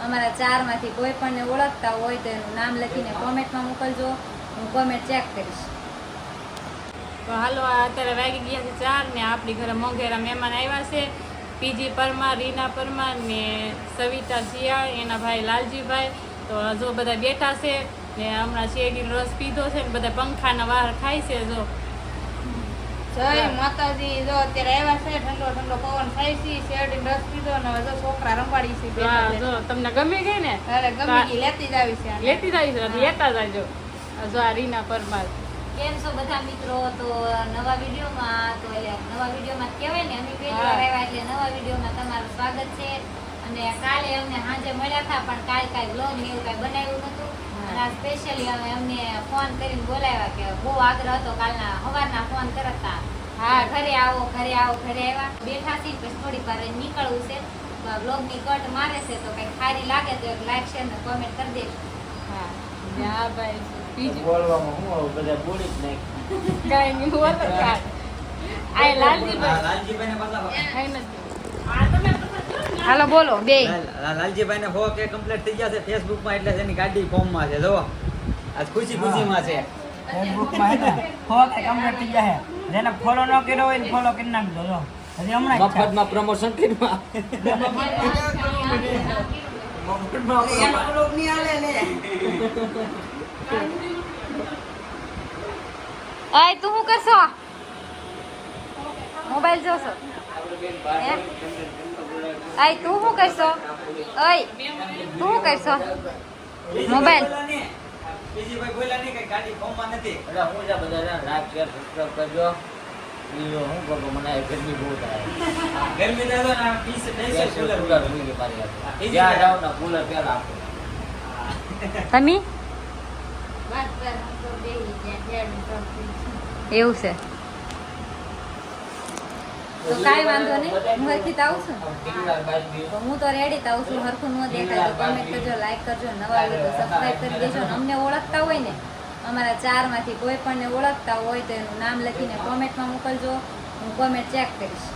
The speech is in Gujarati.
અમારા 4 માંથી કોઈ પણને ઓળખતા હોય તો એનું નામ લખીને કોમેન્ટમાં મોકલજો, હું કોમેન્ટ ચેક કરીશ. તો હાલો અત્યારે વાગી ગયા છે 4 ને આપણી ઘરે મોંઘેરા મહેમાન આવ્યા છે. પીજી પરમાર, રીના પરમાર ને સવિતા શિયાળ, એના ભાઈ લાલજીભાઈ. તો જો બધા બેઠા છે ને હમણાં શેરડીનો રસ પીધો છે ને બધા પંખાના બહાર ખાય છે. જો જય માતાજી. જો અત્યારે આવ્યા છે, ઠંડો ઠંડો પવન થાય છે, શેરડીનો રસ પીધો ને હવે જો છોકરા રંબાડી છે બેઠા છે. જો તમને ગમી ગઈ ને? અરે ગમી ગઈ, લેતી જ આવી છે. લેતી જ આવી છે, લેતા જાજો. જો આ રીના પરમાર. કેમ છો બધા મિત્રો? તો નવા વિડીયોમાં કહેવાય ને અમે પહેલી વાર આવ્યા એટલે નવા વિડીયોમાં તમારું સ્વાગત છે. અને કાલે અમને સાંજે મળ્યા હતા પણ કાંઈ બ્લોગ ને એવું કાંઈ બનાવ્યું નહોતું. અને આ સ્પેશિયલી અમે અમને ફોન કરીને બોલાવ્યા કે બહુ આગ્રહ હતો કાલના સવારના ફોન કરતા. હા, ઘરે આવો આવ્યા. બેઠા છીએ પછી થોડીક વાર નીકળવું છે. તો બ્લોગની કટ મારે છે તો કંઈક સારી લાગે તો એક લાઈક શેર ને કોમેન્ટ કરી દેજો. હા, આ ભાઈ પીજી બોલવામાં હું આવું બધા બોલી જ નાખ્યું. ગાય ની બોલ આ લાલજીભાઈ. લાલજીભાઈને બતાવો. હાલો બોલો બે. લાલજીભાઈને 100K કમ્પ્લીટ થઈ ગયા છે ફેસબુક માં, એટલે એની ગાડી ફોર્મ માં છે. જો આજ ખુશીમાં છે. ફેસબુક માં હે ને 100K કમ્પ્લીટ થઈ ગયા છે. જેને ફોલો ન કર્યો હોય ને ફોલો કરી નાખજો. જો હજી હમણાં મફતમાં પ્રમોશન કર્યું. આય તું શું કરશો? મોબાઈલ જોશો? આય તું શું કરશો? ઓય તું શું કરશો? મોબાઈલ બીજી ભાઈ બોલ્યા નહીં કે ગાડી ફોર્મ માં નથી. એટલે હું જા બધા લાઈક શેર સબસ્ક્રાઇબ કરજો. બીજો હું કહું મને ગરમી બહુ થાય. ગરમી થાય તો ના 20 કુલર મૂકી દે મારી પાસે. જ્યાં જાવ ના કુલર પેલા આપો. તમે એવું છે તો કાંઈ વાંધો નહીં, હું હરખી જ આવું છું. તો હું તો રેડી જ આવું છું. હરખું ન દેખાય તો કમેન્ટ કરજો, લાઈક કરજો, નવા હોય તો સબસ્ક્રાઈબ કરી દેજો. અમને ઓળખતા હોય ને, અમારા 4 માંથી કોઈ પણને ઓળખતા હોય તો એનું નામ લખીને કોમેન્ટમાં મોકલજો, હું કોમેન્ટ ચેક કરીશ.